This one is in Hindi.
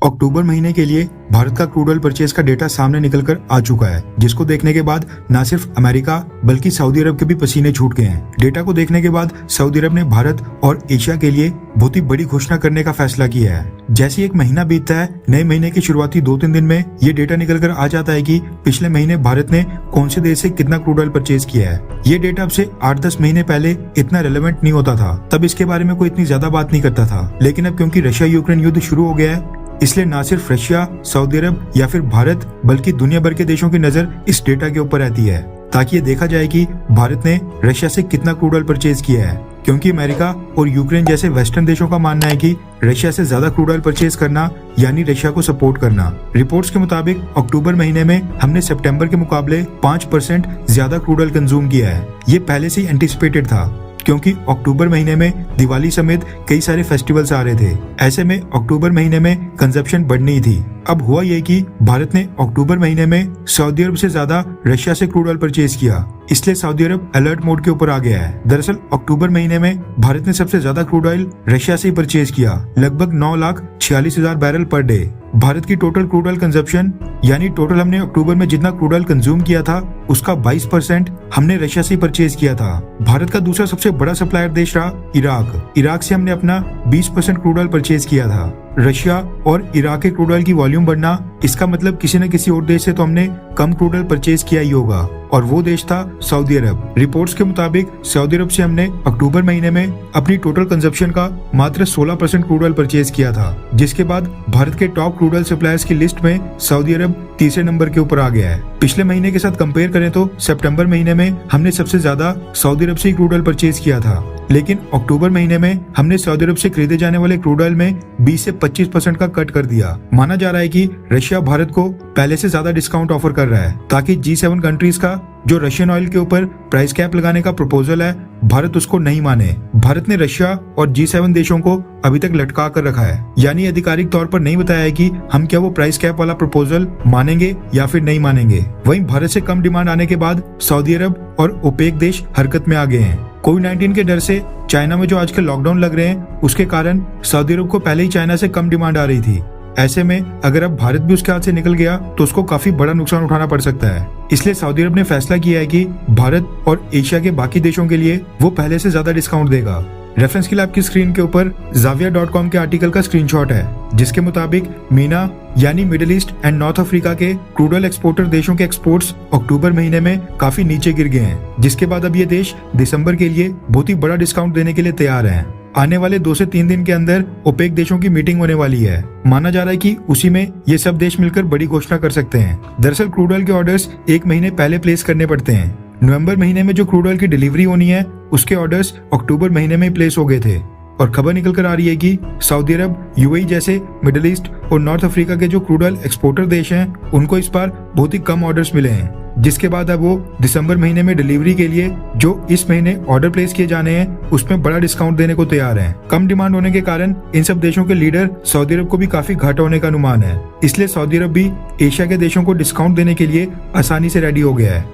अक्टूबर महीने के लिए भारत का क्रूड ऑयल परचेज का डेटा सामने निकलकर आ चुका है, जिसको देखने के बाद न सिर्फ अमेरिका बल्कि सऊदी अरब के भी पसीने छूट गए हैं। डेटा को देखने के बाद सऊदी अरब ने भारत और एशिया के लिए बहुत ही बड़ी घोषणा करने का फैसला किया है। जैसे एक महीना बीतता है, नए महीने की शुरुआती 2-3 दिन में ये डेटा निकल कर आ जाता है कि पिछले महीने भारत ने कौन से देश से कितना क्रूड ऑयल परचेज किया है। ये डेटा अब से 8-10 महीने पहले इतना रेलेवेंट नहीं होता था, तब इसके बारे में कोई इतनी ज्यादा बात नहीं करता था। लेकिन अब क्योंकि रशिया यूक्रेन युद्ध शुरू हो गया है, इसलिए न सिर्फ रशिया, सऊदी अरब या फिर भारत बल्कि दुनिया भर के देशों की नजर इस डेटा के ऊपर रहती है, ताकि ये देखा जाए कि भारत ने रशिया से कितना क्रूड ऑयल परचेज किया है। क्योंकि अमेरिका और यूक्रेन जैसे वेस्टर्न देशों का मानना है कि रशिया से ज्यादा क्रूड ऑयल परचेज करना यानी रशिया को सपोर्ट करना। रिपोर्ट्स के मुताबिक अक्टूबर महीने में हमने सितंबर के मुकाबले 5% ज्यादा क्रूड ऑयल कंज्यूम किया है। ये पहले से ही एंटिसिपेटेड था, क्योंकि अक्टूबर महीने में दिवाली समेत कई सारे फेस्टिवल्स आ रहे थे। ऐसे में अक्टूबर महीने में कंजप्शन बढ़नी थी। अब हुआ ये कि भारत ने अक्टूबर महीने में सऊदी अरब से ज्यादा रशिया से क्रूड ऑयल परचेज किया, इसलिए सऊदी अरब अलर्ट मोड के ऊपर आ गया है। दरअसल अक्टूबर महीने में भारत ने सबसे ज्यादा क्रूड ऑयल रशिया से ही परचेज किया, लगभग 9,46,000 बैरल पर डे। भारत की टोटल क्रूड ऑयल कंजप्शन यानी टोटल हमने अक्टूबर में जितना क्रूड ऑयल कंज्यूम किया था उसका 22% हमने रशिया से परचेज किया था। भारत का दूसरा सबसे बड़ा सप्लायर देश रहा इराक। इराक से हमने अपना 20% क्रूड ऑयल परचेज किया था। रशिया और इराक के क्रूड ऑयल की वॉल्यूम बढ़ना, इसका मतलब किसी न किसी और देश से तो हमने कम क्रूड ऑयल परचेज किया ही होगा, और वो देश था सऊदी अरब। रिपोर्ट्स के मुताबिक सऊदी अरब से हमने अक्टूबर महीने में अपनी टोटल कंजप्शन का मात्र 16% क्रूड ऑयल परचेज किया था, जिसके बाद भारत के टॉप क्रूड ऑयल सप्लायर्स की लिस्ट में सऊदी अरब तीसरे नंबर के ऊपर आ गया है। पिछले महीने के साथ कंपेयर करें तो सितंबर महीने में हमने सबसे ज्यादा सऊदी अरब से क्रूड ऑयल परचेज किया था, लेकिन अक्टूबर महीने में हमने सऊदी अरब से खरीदे जाने वाले क्रूड ऑयल में 20 से 25% का कट कर दिया। माना जा रहा है कि रशिया भारत को पहले से ज्यादा डिस्काउंट ऑफर कर रहा है, ताकि G7 कंट्रीज का जो रशियन ऑयल के ऊपर प्राइस कैप लगाने का प्रपोजल है, भारत उसको नहीं माने। भारत ने रशिया और G7 देशों को अभी तक लटका कर रखा है, यानी आधिकारिक तौर पर नहीं बताया है कि हम क्या वो प्राइस कैप वाला प्रपोजल मानेंगे या फिर नहीं मानेंगे। वहीं भारत से कम डिमांड आने के बाद सऊदी अरब और ओपेक देश हरकत में आ गए हैं। कोविड-19 के डर से चाइना में जो आजकल लॉकडाउन लग रहे हैं, उसके कारण सऊदी अरब को पहले ही चाइना से कम डिमांड आ रही थी। ऐसे में अगर अब भारत भी उसके हाथ से निकल गया तो उसको काफी बड़ा नुकसान उठाना पड़ सकता है। इसलिए सऊदी अरब ने फैसला किया है कि भारत और एशिया के बाकी देशों के लिए वो पहले से ज्यादा डिस्काउंट देगा। रेफरेंस के लिए आपकी स्क्रीन के ऊपर Zavia.com के आर्टिकल का स्क्रीनशॉट है, जिसके मुताबिक मीना यानी middle east and north Africa के क्रूड ऑयल एक्सपोर्टर देशों के एक्सपोर्ट्स अक्टूबर महीने में काफी नीचे गिर गए हैं, जिसके बाद अब ये देश दिसंबर के लिए बहुत ही बड़ा डिस्काउंट देने के लिए तैयार हैं। आने वाले 2 से 3 दिन के अंदर ओपेक देशों की मीटिंग होने वाली है। माना जा रहा है कि उसी में ये सब देश मिलकर बड़ी घोषणा कर सकते हैं। दरअसल क्रूड ऑयल के ऑर्डर्स 1 महीने पहले प्लेस करने पड़ते हैं। नवंबर महीने में जो क्रूड ऑयल की डिलीवरी होनी है, उसके ऑर्डर्स अक्टूबर महीने में प्लेस हो गए थे, और खबर निकल कर आ रही है कि सऊदी अरब, यूएई जैसे मिडिल ईस्ट और नॉर्थ अफ्रीका के जो क्रूड ऑयल एक्सपोर्टर देश हैं, उनको इस बार बहुत ही कम ऑर्डर्स मिले हैं, जिसके बाद अब वो दिसंबर महीने में डिलीवरी के लिए जो इस महीने ऑर्डर प्लेस किए जाने हैं, उसमें बड़ा डिस्काउंट देने को तैयार हैं। कम डिमांड होने के कारण इन सब देशों के लीडर सऊदी अरब को भी काफी घाटा होने का अनुमान है, इसलिए सऊदी अरब भी एशिया के देशों को डिस्काउंट देने के लिए आसानी से रेडी हो गया है।